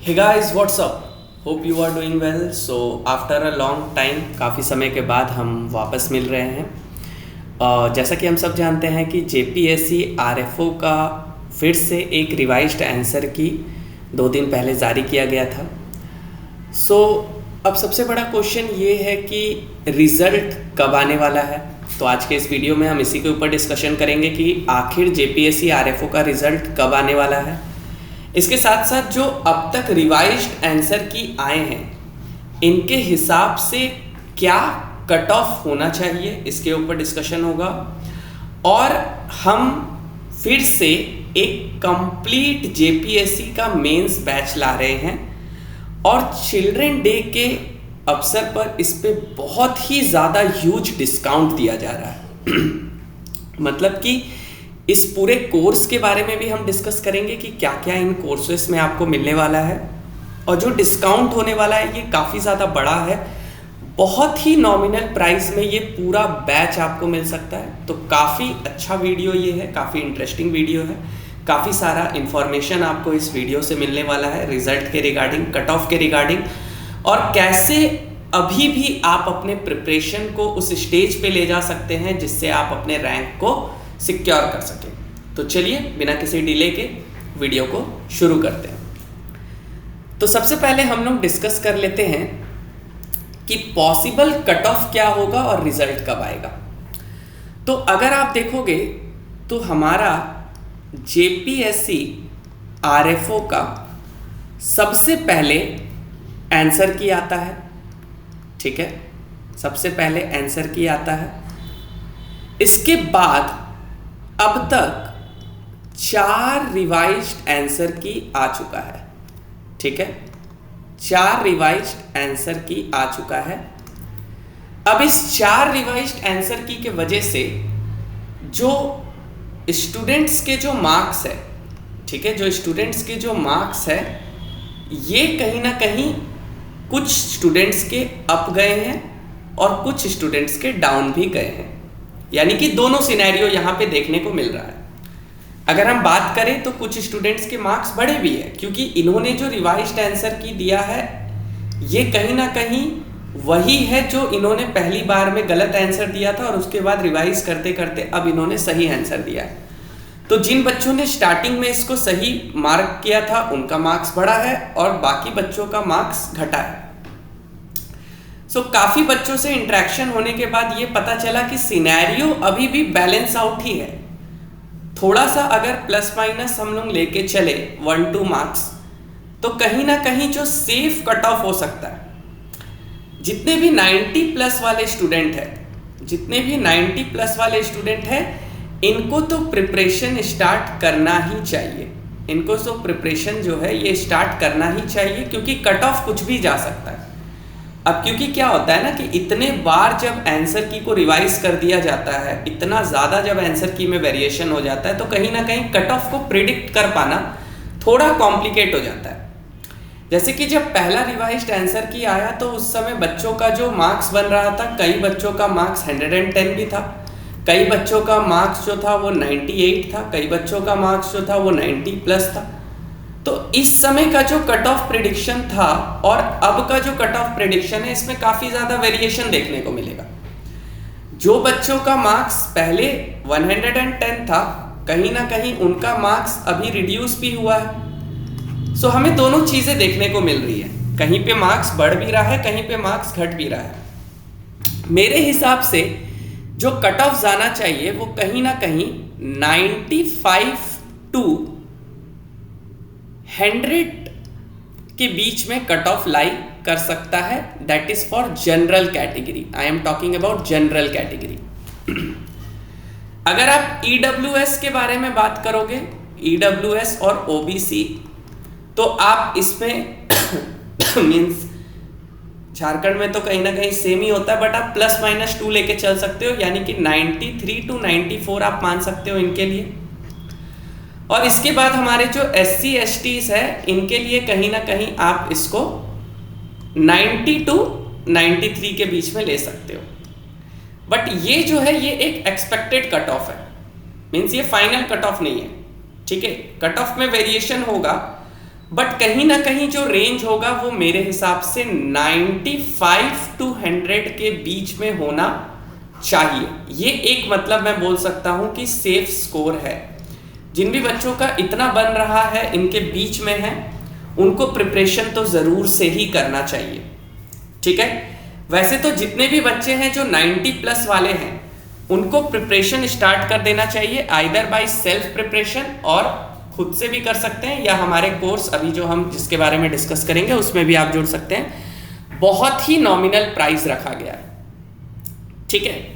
Hey guys, what's up? Hope you are doing well. So after a long time, काफ़ी समय के बाद हम वापस मिल रहे हैं। जैसा कि हम सब जानते हैं कि JPSC RFO का फिर से एक रिवाइज्ड आंसर की 2 दिन पहले जारी किया गया था। अब सबसे बड़ा क्वेश्चन ये है कि रिज़ल्ट कब आने वाला है। तो आज के इस वीडियो में हम इसी के ऊपर डिस्कशन करेंगे कि आखिर JPSC RFO का रिज़ल्ट कब आने वाला है। इसके साथ साथ जो अब तक रिवाइज्ड आंसर की आए हैं इनके हिसाब से क्या कट ऑफ होना चाहिए, इसके ऊपर डिस्कशन होगा। और हम फिर से एक कंप्लीट JPSC का मेंस बैच ला रहे हैं और चिल्ड्रन डे के अवसर पर इस पे बहुत ही ज़्यादा ह्यूज डिस्काउंट दिया जा रहा है। मतलब कि इस पूरे कोर्स के बारे में भी हम डिस्कस करेंगे कि क्या क्या इन कोर्सेस में आपको मिलने वाला है। और जो डिस्काउंट होने वाला है ये काफ़ी ज़्यादा बड़ा है, बहुत ही नॉमिनल प्राइस में ये पूरा बैच आपको मिल सकता है। तो काफ़ी अच्छा वीडियो ये है, काफ़ी इंटरेस्टिंग वीडियो है, काफ़ी सारा इन्फॉर्मेशन आपको इस वीडियो से मिलने वाला है रिजल्ट के रिगार्डिंग, कट ऑफ के रिगार्डिंग, और कैसे अभी भी आप अपने प्रिपरेशन को उस स्टेज पे ले जा सकते हैं जिससे आप अपने रैंक को सिक्योर कर सकें। तो चलिए बिना किसी डिले के वीडियो को शुरू करते हैं। तो सबसे पहले हम लोग डिस्कस कर लेते हैं कि पॉसिबल कट ऑफ क्या होगा और रिजल्ट कब आएगा। तो अगर आप देखोगे तो हमारा JPSC RFO का सबसे पहले आंसर की आता है, ठीक है, सबसे पहले आंसर की आता है। इसके बाद अब तक 4 रिवाइज्ड आंसर की आ चुका है, ठीक है, 4 रिवाइज्ड आंसर की आ चुका है। अब इस 4 रिवाइज्ड आंसर की के वजह से जो स्टूडेंट्स के जो मार्क्स है, ठीक है, जो स्टूडेंट्स के जो मार्क्स है ये कहीं ना कहीं कुछ स्टूडेंट्स के अप गए हैं और कुछ स्टूडेंट्स के डाउन भी गए हैं। यानी कि दोनों सिनेरियो यहाँ पे देखने को मिल रहा है। अगर हम बात करें तो कुछ स्टूडेंट्स के मार्क्स बढ़े भी हैं क्योंकि इन्होंने जो रिवाइज्ड आंसर की दिया है ये कहीं ना कहीं वही है जो इन्होंने पहली बार में गलत आंसर दिया था और उसके बाद रिवाइज करते करते अब इन्होंने सही आंसर दिया है। तो जिन बच्चों ने स्टार्टिंग में इसको सही मार्क किया था उनका मार्क्स बढ़ा है और बाकी बच्चों का मार्क्स घटा है। काफ़ी बच्चों से इंटरेक्शन होने के बाद ये पता चला कि सिनेरियो अभी भी बैलेंस आउट ही है। थोड़ा सा अगर प्लस माइनस हम लोग लेके चले 1-2 मार्क्स तो कहीं ना कहीं जो सेफ कट ऑफ हो सकता है, जितने भी 90 प्लस वाले स्टूडेंट हैं, जितने भी 90 प्लस वाले स्टूडेंट हैं इनको तो प्रिपरेशन स्टार्ट करना ही चाहिए। इनको तो प्रिपरेशन जो है ये स्टार्ट करना ही चाहिए क्योंकि कट ऑफ कुछ भी जा सकता है। अब क्योंकि क्या होता है ना कि इतने बार जब आंसर की को रिवाइज कर दिया जाता है, इतना ज़्यादा जब आंसर की में वेरिएशन हो जाता है तो कहीं ना कहीं कट ऑफ को प्रिडिक्ट कर पाना थोड़ा कॉम्प्लिकेट हो जाता है। जैसे कि जब पहला रिवाइज्ड आंसर की आया तो उस समय बच्चों का जो मार्क्स बन रहा था, कई बच्चों का मार्क्स 110 भी था, कई बच्चों का मार्क्स जो था वो 98 था, कई बच्चों का मार्क्स जो था वो 90 प्लस था। तो इस समय का जो कट ऑफ प्रेडिक्शन था और अब का जो कट ऑफ प्रेडिक्शन है इसमें काफ़ी ज़्यादा वेरिएशन देखने को मिलेगा। जो बच्चों का मार्क्स पहले 110 था कहीं ना कहीं उनका मार्क्स अभी रिड्यूस भी हुआ है। हमें दोनों चीज़ें देखने को मिल रही है, कहीं पे मार्क्स बढ़ भी रहा है, कहीं पे मार्क्स घट भी रहा है। मेरे हिसाब से जो कट ऑफ जाना चाहिए वो कहीं ना कहीं 95 to 100 के बीच में कट ऑफ लाई कर सकता है। That is for general category, I am talking about general category. अगर आप EWS के बारे में बात करोगे, EWS और OBC, तो आप इसमें मीन्स झारखंड में तो कहीं ना कहीं सेम ही होता है बट आप +-2 लेके चल सकते हो, यानी कि 93 to 94 आप मान सकते हो इनके लिए। और इसके बाद हमारे जो SC STs है इनके लिए कहीं ना कहीं आप इसको 90 to 93 के बीच में ले सकते हो। बट ये जो है ये एक एक्सपेक्टेड कट ऑफ है, मीन्स ये फाइनल कट ऑफ नहीं है, ठीक है। कट ऑफ में वेरिएशन होगा बट कहीं ना कहीं जो रेंज होगा वो मेरे हिसाब से 95 to 100 के बीच में होना चाहिए। ये एक मतलब मैं बोल सकता हूं कि सेफ स्कोर है। जिन भी बच्चों का इतना बन रहा है, इनके बीच में है, उनको प्रिपरेशन तो ज़रूर से ही करना चाहिए। ठीक है, वैसे तो जितने भी बच्चे हैं जो 90 प्लस वाले हैं, उनको प्रिपरेशन स्टार्ट कर देना चाहिए, आइदर बाय सेल्फ प्रिपरेशन, और खुद से भी कर सकते हैं, या हमारे कोर्स अभी जो हम जिसके बारे में डिस्कस करेंगे उसमें भी आप जुड़ सकते हैं। बहुत ही नॉमिनल प्राइस रखा गया है। ठीक है,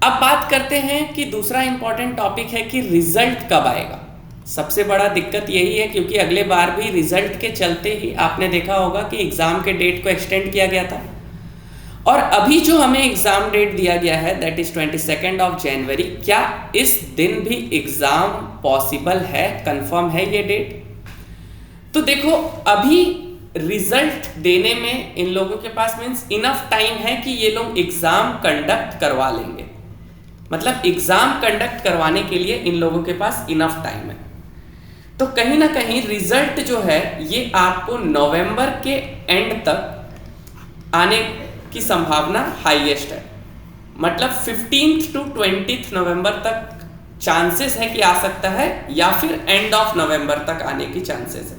अब बात करते हैं कि दूसरा इंपॉर्टेंट टॉपिक है कि रिजल्ट कब आएगा। सबसे बड़ा दिक्कत यही है, क्योंकि अगले बार भी रिजल्ट के चलते ही आपने देखा होगा कि एग्जाम के डेट को एक्सटेंड किया गया था, और अभी जो हमें एग्जाम डेट दिया गया है दैट इज 22 जनवरी, क्या इस दिन भी एग्जाम पॉसिबल है, कंफर्म है ये डेट? तो देखो, अभी रिजल्ट देने में इन लोगों के पास मीन्स इनफ टाइम है कि ये लोग एग्जाम कंडक्ट करवा लेंगे। मतलब एग्जाम कंडक्ट करवाने के लिए इन लोगों के पास इनफ टाइम है। तो कहीं ना कहीं रिजल्ट जो है ये आपको नवंबर के एंड तक आने की संभावना हाईएस्ट है। मतलब 15 to 20 नवंबर तक चांसेस है कि आ सकता है, या फिर एंड ऑफ नवंबर तक आने की चांसेस है।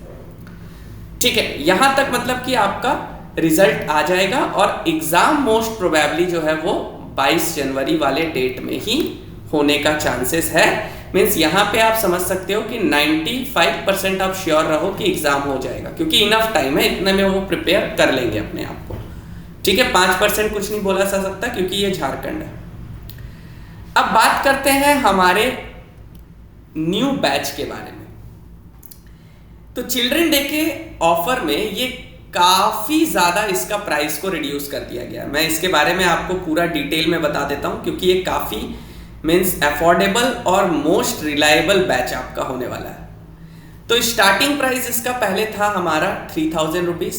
ठीक है, यहां तक मतलब कि आपका रिजल्ट आ जाएगा, और एग्जाम मोस्ट प्रोबेबली जो है वो 22 जनवरी वाले डेट में ही होने का चांसेस है। मीन्स यहाँ पे आप समझ सकते हो कि 95% आप श्योर रहो कि एग्जाम हो जाएगा, क्योंकि इनफ टाइम है, इतने में वो प्रिपेयर कर लेंगे अपने आप को। ठीक है, 5% कुछ नहीं बोला जा सकता, क्योंकि ये झारखंड है। अब बात करते हैं हमारे न्यू बैच के बारे में। तो चिल्ड्रन डे के ऑफर में ये काफी ज्यादा इसका प्राइस को रिड्यूस कर दिया गया। मैं इसके बारे में आपको पूरा डिटेल में बता देता हूं, क्योंकि ये काफी मीन्स अफोर्डेबल और मोस्ट रिलायबल बैच आपका होने वाला है। तो स्टार्टिंग प्राइस इसका पहले था हमारा 3000 रुपीज,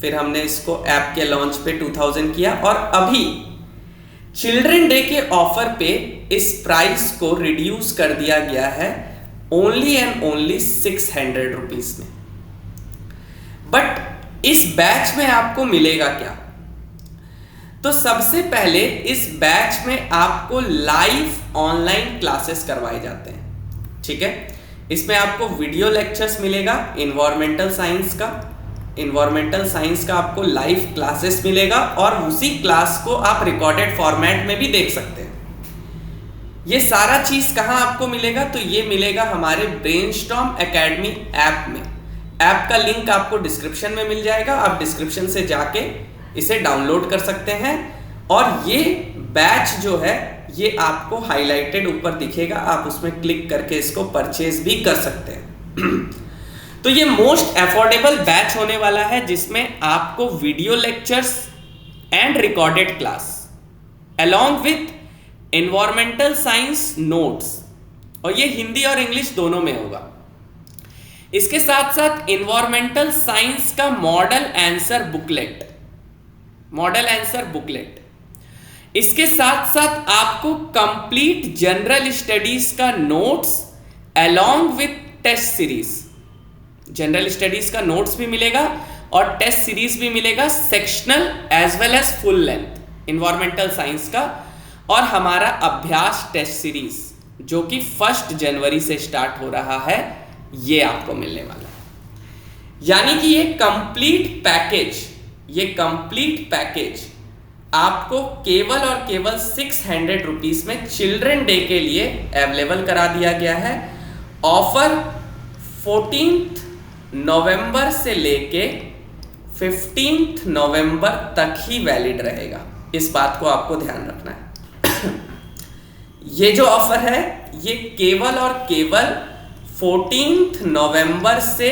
फिर हमने इसको ऐप के लॉन्च पे 2000 किया, और अभी चिल्ड्रन डे के ऑफर पे इस प्राइस को रिड्यूस कर दिया गया है ओनली एंड ओनली 600 रुपीज में। बट इस बैच में आपको मिलेगा क्या? तो सबसे पहले इस बैच में आपको लाइव ऑनलाइन क्लासेस करवाए जाते हैं। ठीक है, इसमें आपको वीडियो लेक्चर्स मिलेगा एनवायरमेंटल साइंस का आपको लाइव क्लासेस मिलेगा, और उसी क्लास को आप रिकॉर्डेड फॉर्मेट में भी देख सकते हैं। ये सारा चीज कहां आपको मिलेगा? तो ये मिलेगा हमारे ब्रेनस्टॉर्म एकेडमी ऐप में। ऐप का लिंक आपको डिस्क्रिप्शन में मिल जाएगा, आप डिस्क्रिप्शन से जाके इसे डाउनलोड कर सकते हैं, और ये बैच जो है ये आपको हाईलाइटेड ऊपर दिखेगा, आप उसमें क्लिक करके इसको परचेज भी कर सकते हैं। तो ये मोस्ट अफोर्डेबल बैच होने वाला है, जिसमें आपको video lectures and recorded class along with environmental science notes, और ये हिंदी और इंग्लिश दोनों में होगा। इसके साथ साथ एनवायरमेंटल साइंस का मॉडल आंसर बुकलेट, इसके साथ साथ आपको कंप्लीट जनरल स्टडीज का notes along with test series. General studies का नोट्स भी मिलेगा और टेस्ट सीरीज भी मिलेगा, sectional as well as full length environmental science का, और हमारा अभ्यास टेस्ट सीरीज जो कि 1 जनवरी से स्टार्ट हो रहा है, ये आपको मिलने वाला है। यानी कि ये कंप्लीट पैकेज आपको केवल और केवल 600 रुपीज में चिल्ड्रन डे के लिए अवेलेबल करा दिया गया है। ऑफर 14 नवंबर से लेके 15 नवंबर तक ही वैलिड रहेगा, इस बात को आपको ध्यान रखना है। ये जो ऑफर है ये केवल और केवल 14 नवंबर से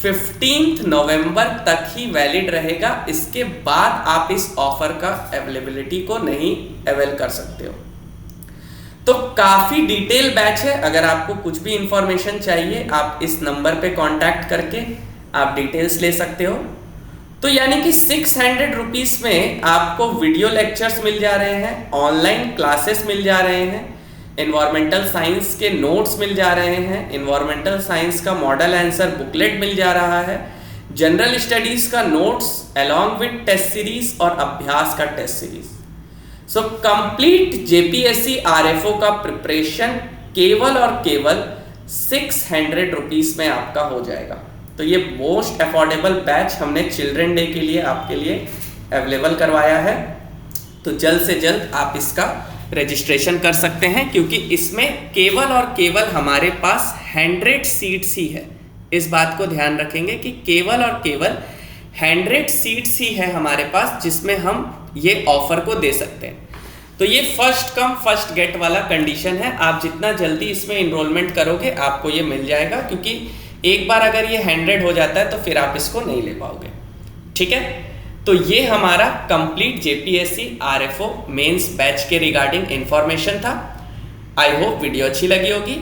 15 नवंबर तक ही वैलिड रहेगा। इसके बाद आप इस ऑफर का अवेलेबिलिटी को नहीं अवेल कर सकते हो। तो काफी डिटेल बैच है, अगर आपको कुछ भी इंफॉर्मेशन चाहिए आप इस नंबर पे कांटेक्ट करके आप डिटेल्स ले सकते हो। तो यानी कि 600 रुपीज में आपको वीडियो लेक्चर्स मिल जा रहे हैं, ऑनलाइन क्लासेस मिल जा रहे हैं, एनवायरमेंटल साइंस के नोट्स मिल जा रहे हैं, एनवायरमेंटल साइंस का मॉडल आंसर बुकलेट मिल जा रहा है, जनरल स्टडीज का notes along with test series और अभ्यास का test series. So complete JPSC RFO का प्रिपरेशन केवल और केवल 600 रुपीज में आपका हो जाएगा। तो ये मोस्ट अफोर्डेबल बैच हमने चिल्ड्रन डे के लिए आपके लिए अवेलेबल करवाया है। तो जल्द से जल्द आप इसका रजिस्ट्रेशन कर सकते हैं, क्योंकि इसमें केवल और केवल हमारे पास 100 सीट्स ही है। इस बात को ध्यान रखेंगे कि केवल और केवल 100 सीट्स ही है हमारे पास जिसमें हम ये ऑफर को दे सकते हैं। तो ये फर्स्ट कम फर्स्ट गेट वाला कंडीशन है। आप जितना जल्दी इसमें इनरोलमेंट करोगे आपको ये मिल जाएगा, क्योंकि एक बार अगर ये 100 हो जाता है तो फिर आप इसको नहीं ले पाओगे। ठीक है, तो ये हमारा complete JPSC RFO mains batch के रिगार्डिंग इंफॉर्मेशन था। आई होप वीडियो अच्छी लगी होगी।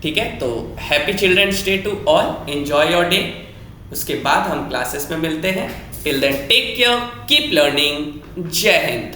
ठीक है, तो happy children's day to all, enjoy your day. उसके बाद हम क्लासेस में मिलते हैं। Till then take care, keep learning. जय हिंद।